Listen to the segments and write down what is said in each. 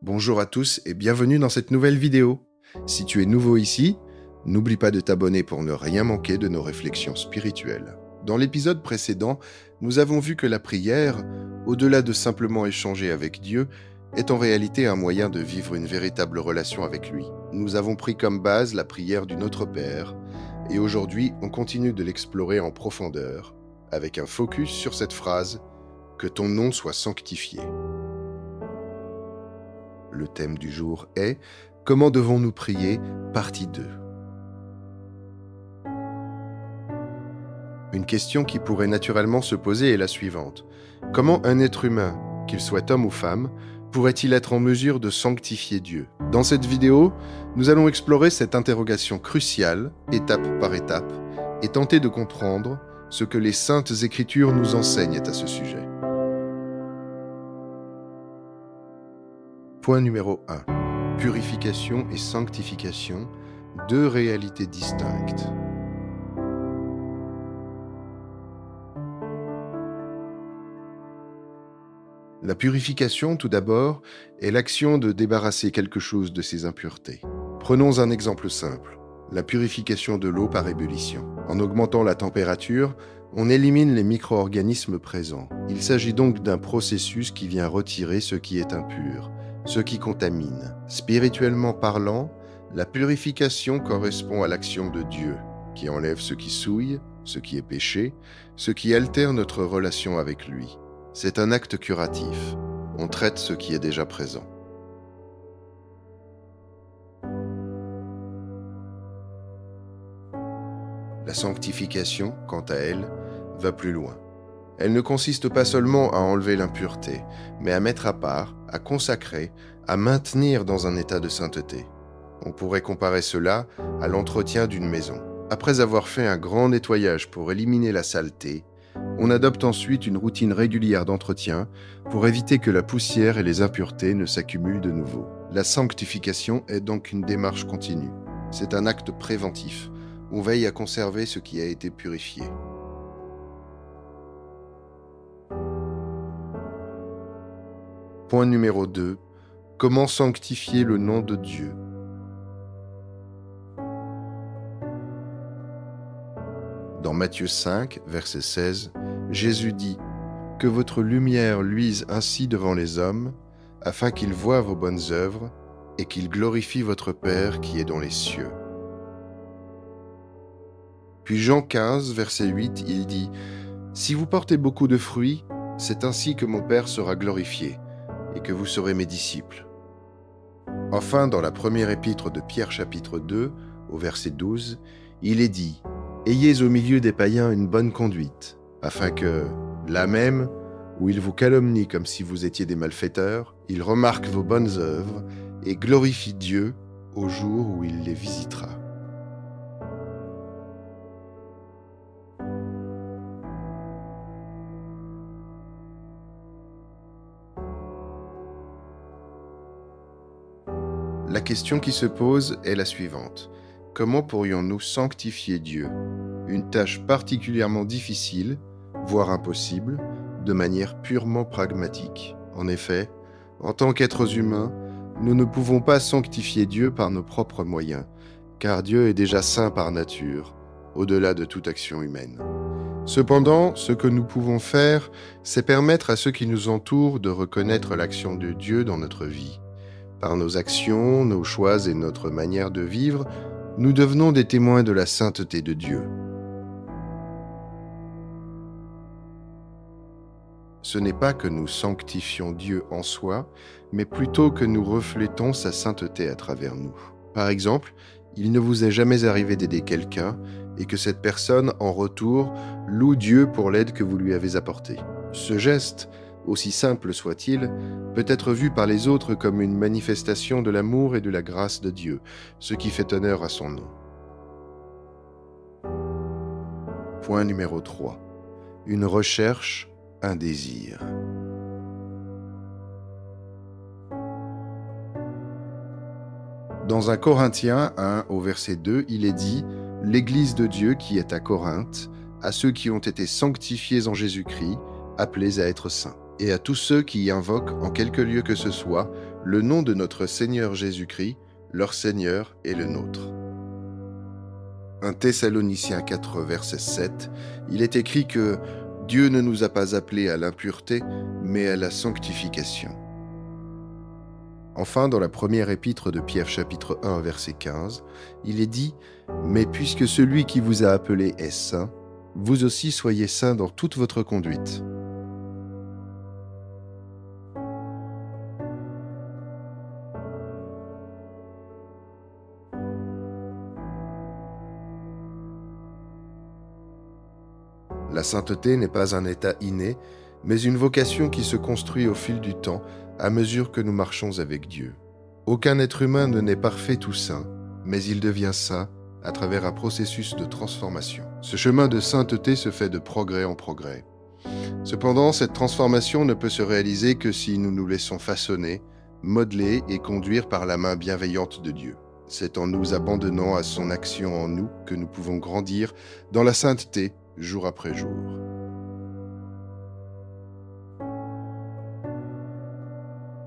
Bonjour à tous et bienvenue dans cette nouvelle vidéo. Si tu es nouveau ici, n'oublie pas de t'abonner pour ne rien manquer de nos réflexions spirituelles. Dans l'épisode précédent, nous avons vu que la prière, au-delà de simplement échanger avec Dieu, est en réalité un moyen de vivre une véritable relation avec lui. Nous avons pris comme base la prière du Notre Père, et aujourd'hui on continue de l'explorer en profondeur, avec un focus sur cette phrase « Que ton nom soit sanctifié ». Le thème du jour est « Comment devons-nous prier ?» partie 2. Une question qui pourrait naturellement se poser est la suivante. Comment un être humain, qu'il soit homme ou femme, pourrait-il être en mesure de sanctifier Dieu? Dans cette vidéo, nous allons explorer cette interrogation cruciale, étape par étape, et tenter de comprendre ce que les Saintes Écritures nous enseignent à ce sujet. Point numéro 1. Purification et sanctification, deux réalités distinctes. La purification, tout d'abord, est l'action de débarrasser quelque chose de ses impuretés. Prenons un exemple simple, la purification de l'eau par ébullition. En augmentant la température, on élimine les micro-organismes présents. Il s'agit donc d'un processus qui vient retirer ce qui est impur, ce qui contamine. Spirituellement parlant, la purification correspond à l'action de Dieu, qui enlève ce qui souille, ce qui est péché, ce qui altère notre relation avec lui. C'est un acte curatif. On traite ce qui est déjà présent. La sanctification, quant à elle, va plus loin. Elle ne consiste pas seulement à enlever l'impureté, mais à mettre à part, à consacrer, à maintenir dans un état de sainteté. On pourrait comparer cela à l'entretien d'une maison. Après avoir fait un grand nettoyage pour éliminer la saleté, on adopte ensuite une routine régulière d'entretien pour éviter que la poussière et les impuretés ne s'accumulent de nouveau. La sanctification est donc une démarche continue. C'est un acte préventif. On veille à conserver ce qui a été purifié. Point numéro 2. Comment sanctifier le nom de Dieu? Dans Matthieu 5, verset 16, Jésus dit « Que votre lumière luise ainsi devant les hommes, afin qu'ils voient vos bonnes œuvres et qu'ils glorifient votre Père qui est dans les cieux. » Puis Jean 15, verset 8, il dit « Si vous portez beaucoup de fruits, c'est ainsi que mon Père sera glorifié, et que vous serez mes disciples. » Enfin, dans la première épître de Pierre chapitre 2, au verset 12, il est dit « Ayez au milieu des païens une bonne conduite, afin que, là même, où ils vous calomnient comme si vous étiez des malfaiteurs, ils remarquent vos bonnes œuvres et glorifient Dieu au jour où il les visitera. » La question qui se pose est la suivante. Comment pourrions-nous sanctifier Dieu? Une tâche particulièrement difficile, voire impossible, de manière purement pragmatique. En effet, en tant qu'êtres humains, nous ne pouvons pas sanctifier Dieu par nos propres moyens, car Dieu est déjà saint par nature, au-delà de toute action humaine. Cependant, ce que nous pouvons faire, c'est permettre à ceux qui nous entourent de reconnaître l'action de Dieu dans notre vie. Par nos actions, nos choix et notre manière de vivre, nous devenons des témoins de la sainteté de Dieu. Ce n'est pas que nous sanctifions Dieu en soi, mais plutôt que nous reflétons sa sainteté à travers nous. Par exemple, il ne vous est jamais arrivé d'aider quelqu'un et que cette personne, en retour, loue Dieu pour l'aide que vous lui avez apportée. Ce geste, aussi simple soit-il, peut être vu par les autres comme une manifestation de l'amour et de la grâce de Dieu, ce qui fait honneur à son nom. Point numéro 3. Une recherche, un désir. Dans 1 Corinthiens 1 au verset 2, il est dit « L'Église de Dieu qui est à Corinthe, à ceux qui ont été sanctifiés en Jésus-Christ, appelés à être saints. » et à tous ceux qui y invoquent en quelque lieu que ce soit le nom de notre Seigneur Jésus-Christ, leur Seigneur et le nôtre. 1 Thessaloniciens 4, verset 7, il est écrit que Dieu ne nous a pas appelés à l'impureté, mais à la sanctification. Enfin, dans la première épître de Pierre chapitre 1, verset 15, il est dit « Mais puisque celui qui vous a appelé est saint, vous aussi soyez saints dans toute votre conduite. » La sainteté n'est pas un état inné, mais une vocation qui se construit au fil du temps à mesure que nous marchons avec Dieu. Aucun être humain ne naît parfait ou saint, mais il devient saint à travers un processus de transformation. Ce chemin de sainteté se fait de progrès en progrès. Cependant, cette transformation ne peut se réaliser que si nous nous laissons façonner, modeler et conduire par la main bienveillante de Dieu. C'est en nous abandonnant à son action en nous que nous pouvons grandir dans la sainteté jour après jour.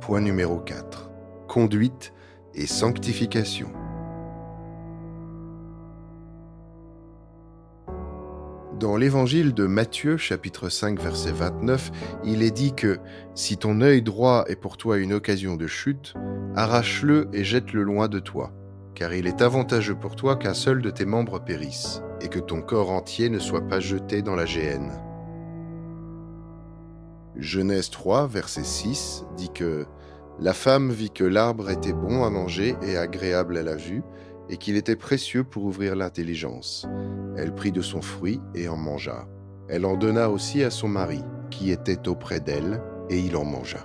Point numéro 4. Conduite et sanctification. Dans l'évangile de Matthieu, chapitre 5, verset 29, il est dit que « Si ton œil droit est pour toi une occasion de chute, arrache-le et jette-le loin de toi, car il est avantageux pour toi qu'un seul de tes membres périsse, et que ton corps entier ne soit pas jeté dans la géhenne. » Genèse 3, verset 6, dit que « La femme vit que l'arbre était bon à manger et agréable à la vue, et qu'il était précieux pour ouvrir l'intelligence. Elle prit de son fruit et en mangea. Elle en donna aussi à son mari, qui était auprès d'elle, et il en mangea. »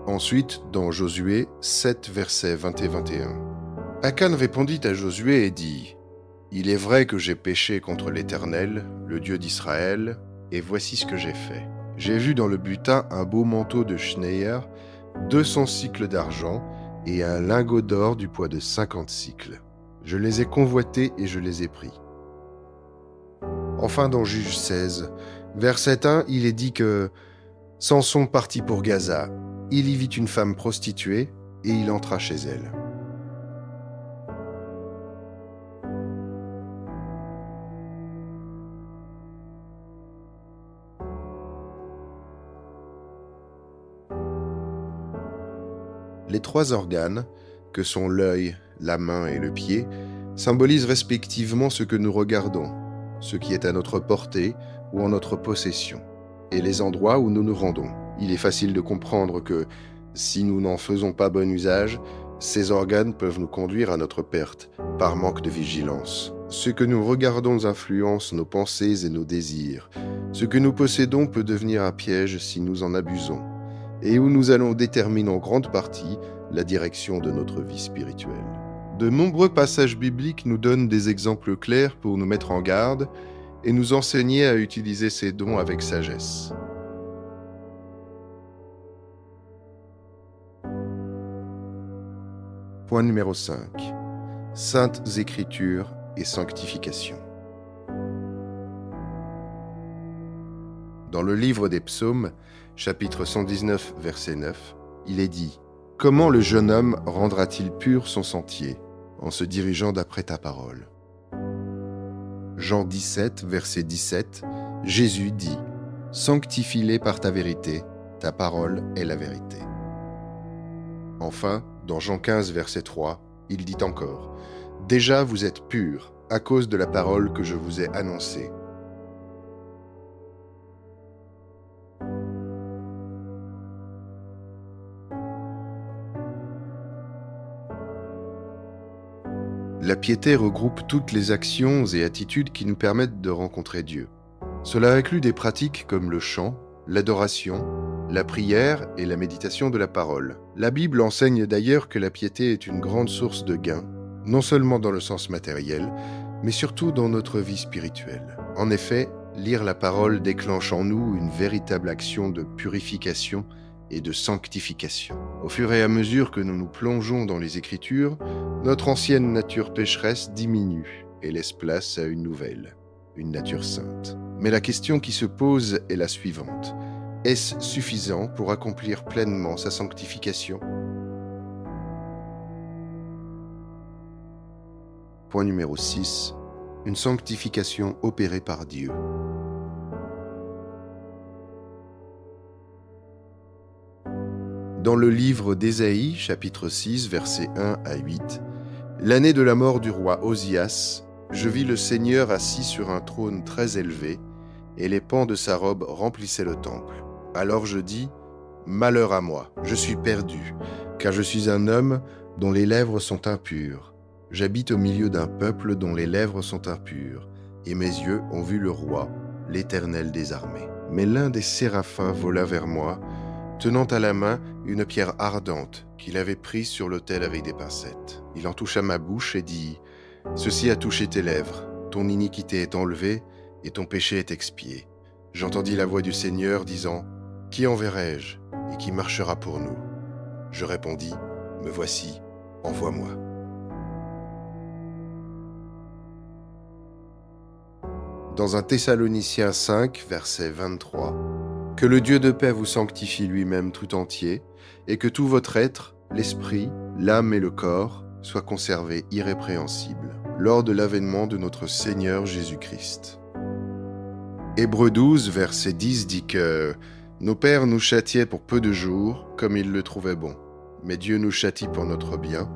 Ensuite, dans Josué 7, versets 20 et 21. Akan répondit à Josué et dit « Il est vrai que j'ai péché contre l'Éternel, le Dieu d'Israël, et voici ce que j'ai fait. J'ai vu dans le butin un beau manteau de Shnéier, 200 cycles d'argent, et un lingot d'or du poids de 50 cycles. Je les ai convoités et je les ai pris. » Enfin, dans Juge 16, verset 1, il est dit que Samson partit pour Gaza. Il y vit une femme prostituée et il entra chez elle. Les trois organes, que sont l'œil, la main et le pied, symbolisent respectivement ce que nous regardons, ce qui est à notre portée ou en notre possession, et les endroits où nous nous rendons. Il est facile de comprendre que, si nous n'en faisons pas bon usage, ces organes peuvent nous conduire à notre perte, par manque de vigilance. Ce que nous regardons influence nos pensées et nos désirs. Ce que nous possédons peut devenir un piège si nous en abusons, et où nous allons déterminer en grande partie la direction de notre vie spirituelle. De nombreux passages bibliques nous donnent des exemples clairs pour nous mettre en garde et nous enseigner à utiliser ces dons avec sagesse. Point numéro 5. Saintes Écritures et sanctification. Dans le livre des Psaumes, chapitre 119, verset 9, il est dit « Comment le jeune homme rendra-t-il pur son sentier en se dirigeant d'après ta parole ?» Jean 17, verset 17, Jésus dit « Sanctifie-les par ta vérité, ta parole est la vérité. » Enfin, dans Jean 15, verset 3, il dit encore « Déjà vous êtes purs à cause de la parole que je vous ai annoncée. » La piété regroupe toutes les actions et attitudes qui nous permettent de rencontrer Dieu. Cela inclut des pratiques comme le chant, l'adoration, la prière et la méditation de la parole. La Bible enseigne d'ailleurs que la piété est une grande source de gain, non seulement dans le sens matériel, mais surtout dans notre vie spirituelle. En effet, lire la parole déclenche en nous une véritable action de purification et de sanctification. Au fur et à mesure que nous nous plongeons dans les Écritures, notre ancienne nature pécheresse diminue et laisse place à une nouvelle, une nature sainte. Mais la question qui se pose est la suivante. Est-ce suffisant pour accomplir pleinement sa sanctification? Point numéro 6. Une sanctification opérée par Dieu. Dans le livre d'Ésaïe, chapitre 6, versets 1 à 8, l'année de la mort du roi Osias, je vis le Seigneur assis sur un trône très élevé, et les pans de sa robe remplissaient le temple. Alors je dis, malheur à moi, je suis perdu, car je suis un homme dont les lèvres sont impures. J'habite au milieu d'un peuple dont les lèvres sont impures, et mes yeux ont vu le roi, l'Éternel des armées. Mais l'un des séraphins vola vers moi, tenant à la main une pierre ardente qu'il avait prise sur l'autel avec des pincettes. Il en toucha ma bouche et dit, « Ceci a touché tes lèvres, ton iniquité est enlevée et ton péché est expié. » J'entendis la voix du Seigneur disant, « Qui enverrai-je et qui marchera pour nous ?» Je répondis, « Me voici, envoie-moi. » Dans 1 Thessaloniciens 5, verset 23, « Que le Dieu de paix vous sanctifie lui-même tout entier, et que tout votre être, l'esprit, l'âme et le corps, soient conservés irrépréhensibles, lors de l'avènement de notre Seigneur Jésus-Christ. » Hébreux 12, verset 10 dit que « Nos pères nous châtiaient pour peu de jours, comme ils le trouvaient bon, mais Dieu nous châtie pour notre bien,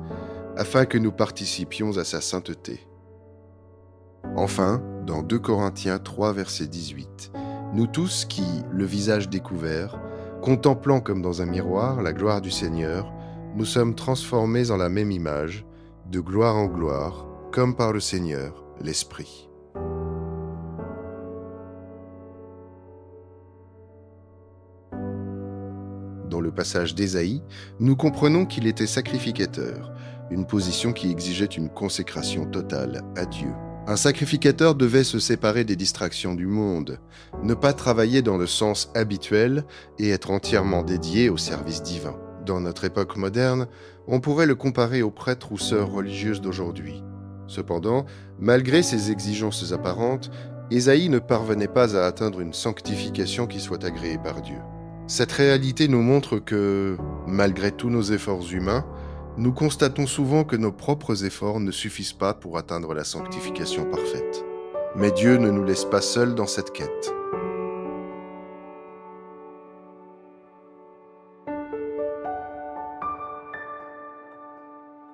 afin que nous participions à sa sainteté. » Enfin, dans 2 Corinthiens 3, verset 18, « Nous tous qui, le visage découvert, contemplant comme dans un miroir la gloire du Seigneur, nous sommes transformés en la même image, de gloire en gloire, comme par le Seigneur, l'Esprit. » Dans le passage d'Ésaïe, nous comprenons qu'il était sacrificateur, une position qui exigeait une consécration totale à Dieu. Un sacrificateur devait se séparer des distractions du monde, ne pas travailler dans le sens habituel et être entièrement dédié au service divin. Dans notre époque moderne, on pourrait le comparer aux prêtres ou sœurs religieuses d'aujourd'hui. Cependant, malgré ces exigences apparentes, Ésaïe ne parvenait pas à atteindre une sanctification qui soit agréée par Dieu. Cette réalité nous montre que, malgré tous nos efforts humains, nous constatons souvent que nos propres efforts ne suffisent pas pour atteindre la sanctification parfaite. Mais Dieu ne nous laisse pas seuls dans cette quête.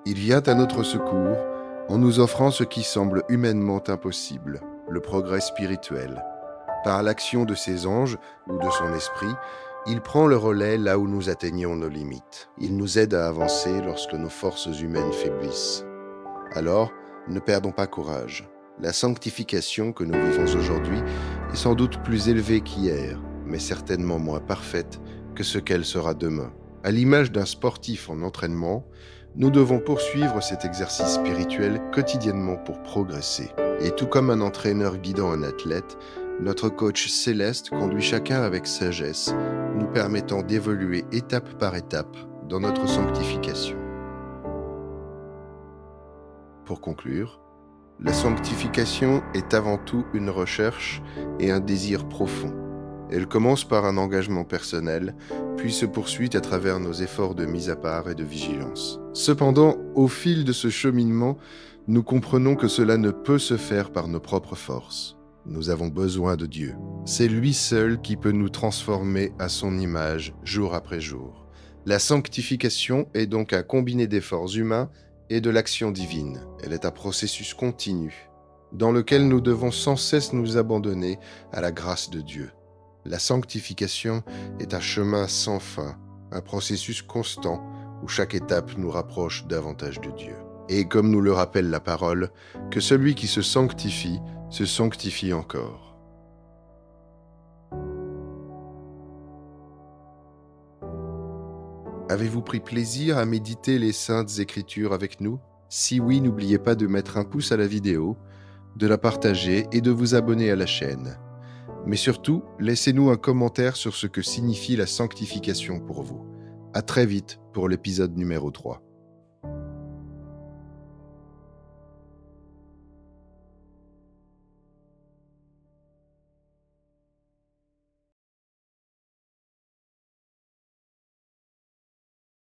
Il vient à notre secours en nous offrant ce qui semble humainement impossible, le progrès spirituel. Par l'action de ses anges ou de son esprit, il prend le relais là où nous atteignons nos limites. Il nous aide à avancer lorsque nos forces humaines faiblissent. Alors, ne perdons pas courage. La sanctification que nous vivons aujourd'hui est sans doute plus élevée qu'hier, mais certainement moins parfaite que ce qu'elle sera demain. À l'image d'un sportif en entraînement, nous devons poursuivre cet exercice spirituel quotidiennement pour progresser. Et tout comme un entraîneur guidant un athlète, notre coach céleste conduit chacun avec sagesse, nous permettant d'évoluer étape par étape dans notre sanctification. Pour conclure, la sanctification est avant tout une recherche et un désir profond. Elle commence par un engagement personnel, puis se poursuit à travers nos efforts de mise à part et de vigilance. Cependant, au fil de ce cheminement, nous comprenons que cela ne peut se faire par nos propres forces. Nous avons besoin de Dieu. C'est lui seul qui peut nous transformer à son image jour après jour. La sanctification est donc un combiné d'efforts humains et de l'action divine. Elle est un processus continu, dans lequel nous devons sans cesse nous abandonner à la grâce de Dieu. La sanctification est un chemin sans fin, un processus constant où chaque étape nous rapproche davantage de Dieu. Et comme nous le rappelle la parole, que celui qui se sanctifie encore. Avez-vous pris plaisir à méditer les Saintes Écritures avec nous? Si oui, n'oubliez pas de mettre un pouce à la vidéo, de la partager et de vous abonner à la chaîne. Mais surtout, laissez-nous un commentaire sur ce que signifie la sanctification pour vous. À très vite pour l'épisode numéro 3.